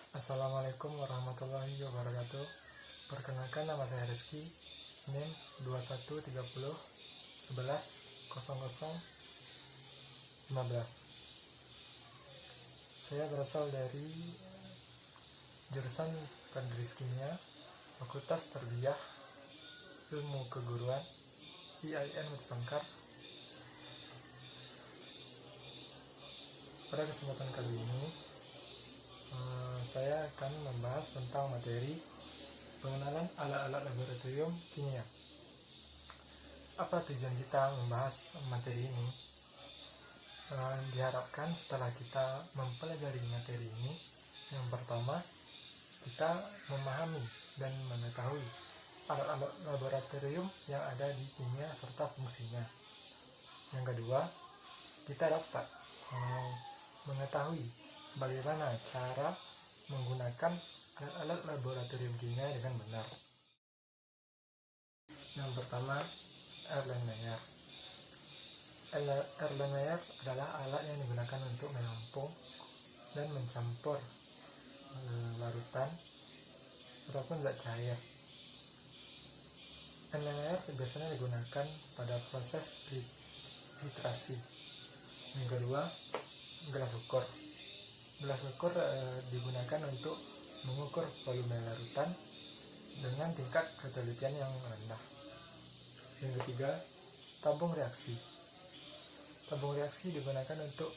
Assalamualaikum warahmatullahi wabarakatuh. Perkenalkan, nama saya Rizky, NIM 2130110015. Saya berasal dari jurusan Tadris Kimia, Fakultas Tarbiyah Ilmu Keguruan, IAIN Mutiara. Pada kesempatan kali ini, saya akan membahas tentang materi pengenalan alat-alat laboratorium kimia. Apa tujuan kita membahas materi ini? Diharapkan setelah kita mempelajari materi ini, yang pertama, kita memahami dan mengetahui alat-alat laboratorium yang ada di kimia serta fungsinya. Yang kedua, kita dapat mengetahui bagaimana cara menggunakan alat-alat laboratorium kimia dengan benar. Yang pertama, Erlenmeyer. Erlenmeyer adalah alat yang digunakan untuk menampung dan mencampur larutan ataupun zat cair. Erlenmeyer biasanya digunakan pada proses titrasi. Yang kedua, gelas ukur. Gelas ukur digunakan untuk mengukur volume larutan dengan tingkat ketelitian yang rendah. Yang ketiga, tabung reaksi. Tabung reaksi digunakan untuk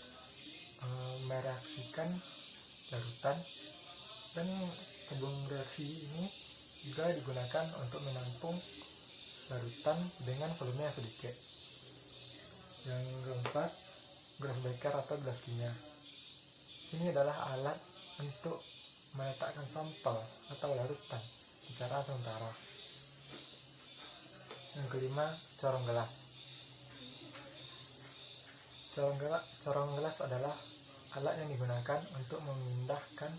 mereaksikan larutan, dan tabung reaksi ini juga digunakan untuk menampung larutan dengan volume yang sedikit. Yang keempat, gelas beker atau gelas kimia. Ini adalah alat untuk meletakkan sampel atau larutan secara sementara. Yang kelima, corong gelas. Corong gelas adalah alat yang digunakan untuk memindahkan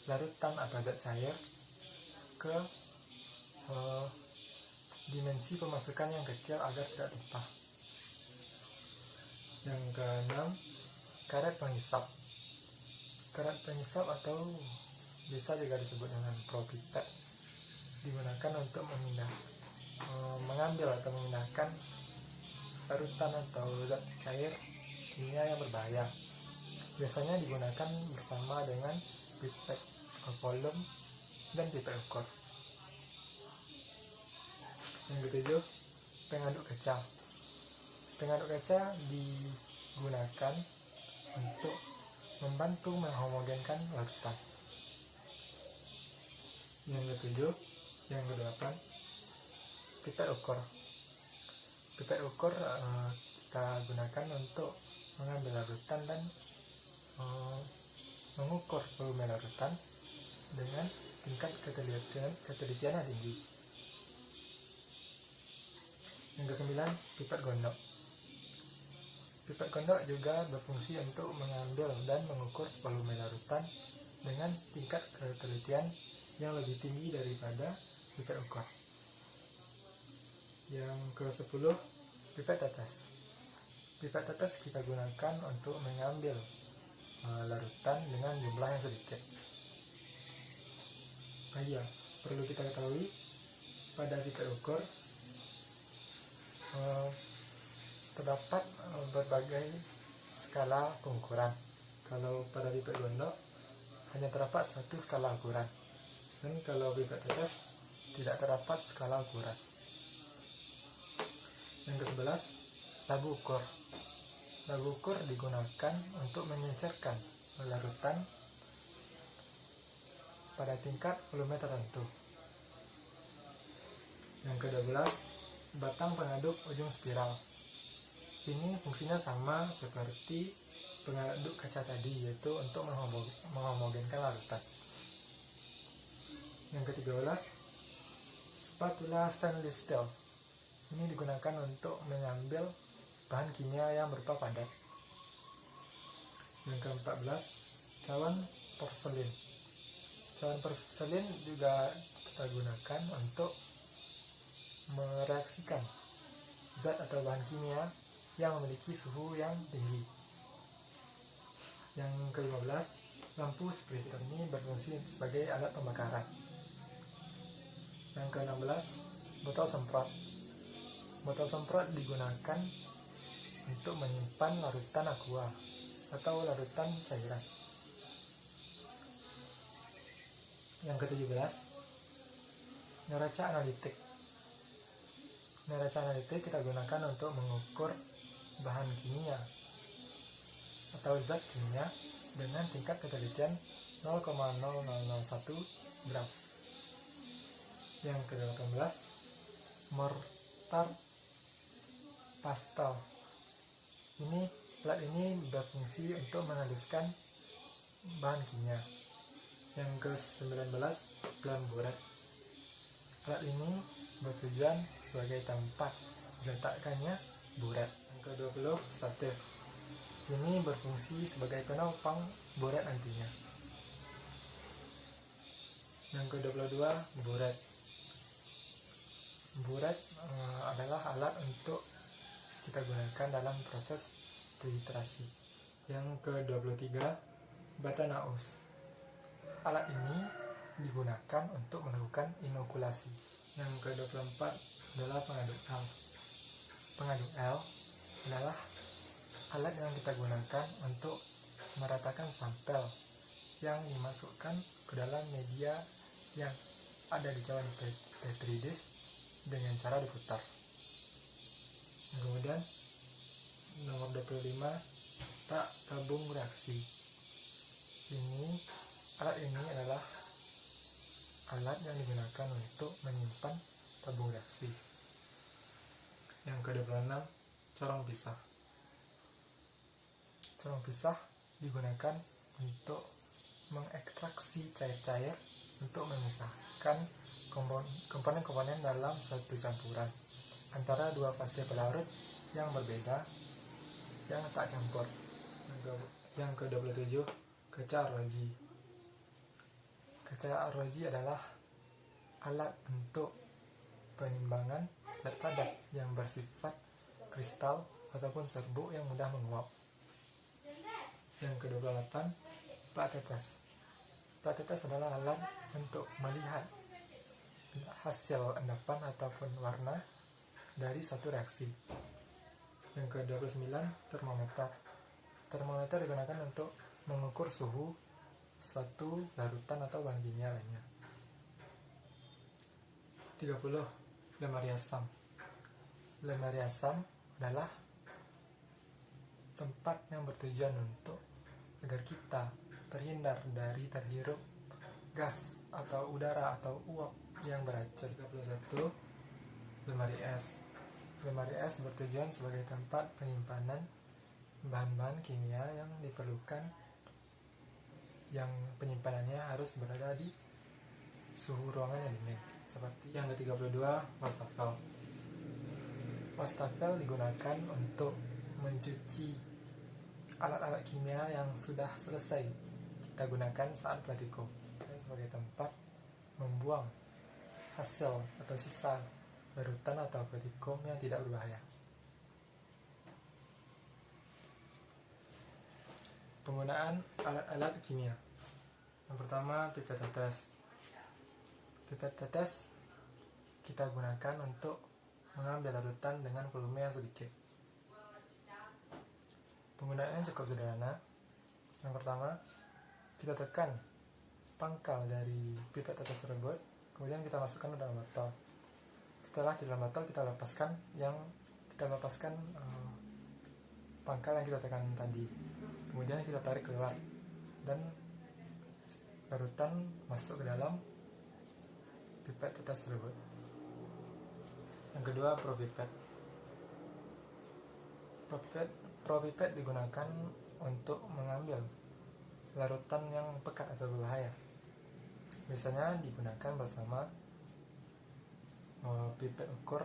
larutan atau zat cair ke dimensi pemasukan yang kecil agar tidak tumpah. Yang keenam, karet penghisap. Karet penghisap atau bisa juga disebut dengan propipet digunakan untuk mengambil atau memindahkan larutan atau zat cair kimia yang berbahaya. Biasanya digunakan bersama dengan pipet volume dan pipet ukur. Yang ketujuh, pengaduk kaca. Pengaduk kaca digunakan untuk membantu menghomogenkan larutan. Yang ketujuh, yang kedelapan, pipet ukur. Pipet ukur kita gunakan untuk mengambil larutan dan mengukur volume larutan dengan tingkat ketelitian yang tinggi. Yang kesembilan, pipet gondok. Pipet gondok juga berfungsi untuk mengambil dan mengukur volume larutan dengan tingkat ketelitian yang lebih tinggi daripada pipet ukur. Yang ke-10, pipet tetes. Pipet tetes kita gunakan untuk mengambil larutan dengan jumlah yang sedikit. Perlu kita ketahui pada pipet ukur terdapat berbagai skala pengukuran. Kalau pada pipet gondok hanya terdapat satu skala ukuran, dan kalau pipet tetes tidak terdapat skala ukuran. Yang ke-11, labu ukur. Labu ukur digunakan untuk mengecerkan larutan pada tingkat volume tertentu. Yang ke-12, batang pengaduk ujung spiral. Ini fungsinya sama seperti pengaduk kaca tadi, yaitu untuk menghomogenkan larutan. Yang ke-13, spatula stainless steel. Ini digunakan untuk mengambil bahan kimia yang berupa padat. Yang ke-14, cawan porselin. Cawan porselin juga kita gunakan untuk mereaksikan zat atau bahan kimia yang memiliki suhu yang tinggi. Yang ke-15, Lampu splitter ini berfungsi sebagai alat pembakaran. Yang ke-16, botol semprot. Botol semprot digunakan untuk menyimpan larutan aqua atau larutan cairan. Yang ke-17, neraca analitik. Neraca analitik kita gunakan untuk mengukur bahan kimia atau zat kimia dengan tingkat ketelitian 0,0001 gram. Yang ke-18, mortar pastel. Alat ini berfungsi untuk menghaluskan bahan kimia. Yang ke-19, pelan buret. Alat ini bertujuan sebagai tempat diletakkannya buret. Yang ke-20, satir. Ini berfungsi sebagai penopang buret nantinya. Yang ke-22, buret. Buret adalah alat untuk kita gunakan dalam proses filtrasi. Yang ke-23, bata naus. Alat ini digunakan untuk melakukan inokulasi. Yang ke-24 adalah pengaduk L. Pengaduk L adalah alat yang kita gunakan untuk meratakan sampel yang dimasukkan ke dalam media yang ada di cawan Petri dish dengan cara diputar. Kemudian nomor 25, tak tabung reaksi. Alat ini adalah alat yang digunakan untuk menyimpan tabung reaksi. Yang ke-26, corong pisah. Corong pisah digunakan untuk mengekstraksi cair-cair untuk memisahkan komponen-komponen dalam suatu campuran antara dua fase pelarut yang berbeda yang tak campur. Yang ke-27, kaca arloji. Kaca arloji adalah alat untuk penimbangan zat padat yang bersifat kristal ataupun serbuk yang mudah menguap. Yang ke-28, plat tetes. Plat tetes adalah alat untuk melihat hasil endapan ataupun warna dari satu reaksi. Yang ke-29, termometer. Termometer digunakan untuk mengukur suhu suatu larutan atau bahan kimia lainnya. 30, lemari asam. Lemari asam adalah tempat yang bertujuan untuk agar kita terhindar dari terhirup gas atau udara atau uap yang beracun. 31, lemari es. Lemari es bertujuan sebagai tempat penyimpanan bahan-bahan kimia yang diperlukan, yang penyimpanannya harus berada di suhu ruangan yang dingin. Seperti yang ke-32, wastafel. Wastafel digunakan untuk mencuci alat-alat kimia yang sudah selesai kita gunakan saat praktikum, dan sebagai tempat membuang hasil atau sisa larutan atau praktikum yang tidak berbahaya. Penggunaan alat-alat kimia. Yang pertama, pipet tetes. Pipet tetes kita gunakan untuk mengambil larutan dengan volume yang sedikit. Penggunaannya cukup sederhana. Yang pertama, kita tekan pangkal dari pipet tetes tersebut, kemudian kita masukkan ke dalam botol. Setelah di dalam botol kita lepaskan pangkal yang kita tekan tadi. Kemudian kita tarik keluar dan larutan masuk ke dalam pipet tetes tersebut. Yang kedua, propipet. Propipet digunakan untuk mengambil larutan yang pekat atau berbahaya. Biasanya digunakan bersama pipet ukur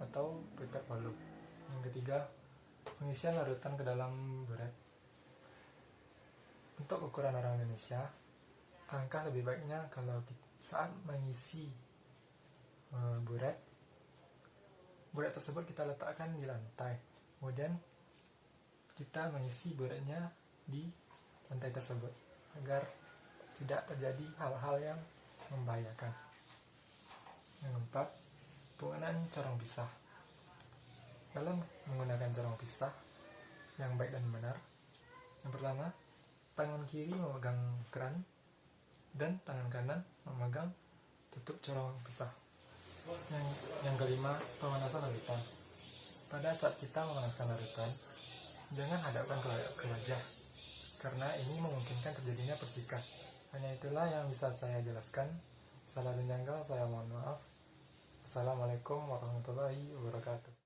atau pipet volume. Yang ketiga, pengisian larutan ke dalam buret. Untuk ukuran orang Indonesia, alangkah lebih baiknya kalau saat mengisi buret tersebut kita letakkan di lantai, kemudian kita mengisi buretnya di lantai tersebut agar tidak terjadi hal-hal yang membahayakan. Yang keempat, penggunaan corong pisah. Dalam menggunakan corong pisah yang baik dan benar, yang pertama, tangan kiri memegang keran dan tangan kanan memegang tutup corong pisah. Yang kelima, pemanasan larutan. Pada saat kita memanaskan larutan, jangan hadapkan ke wajah, karena ini memungkinkan terjadinya percikan. Hanya itulah yang bisa saya jelaskan. Salah dan janggal saya mohon maaf. Assalamualaikum warahmatullahi wabarakatuh.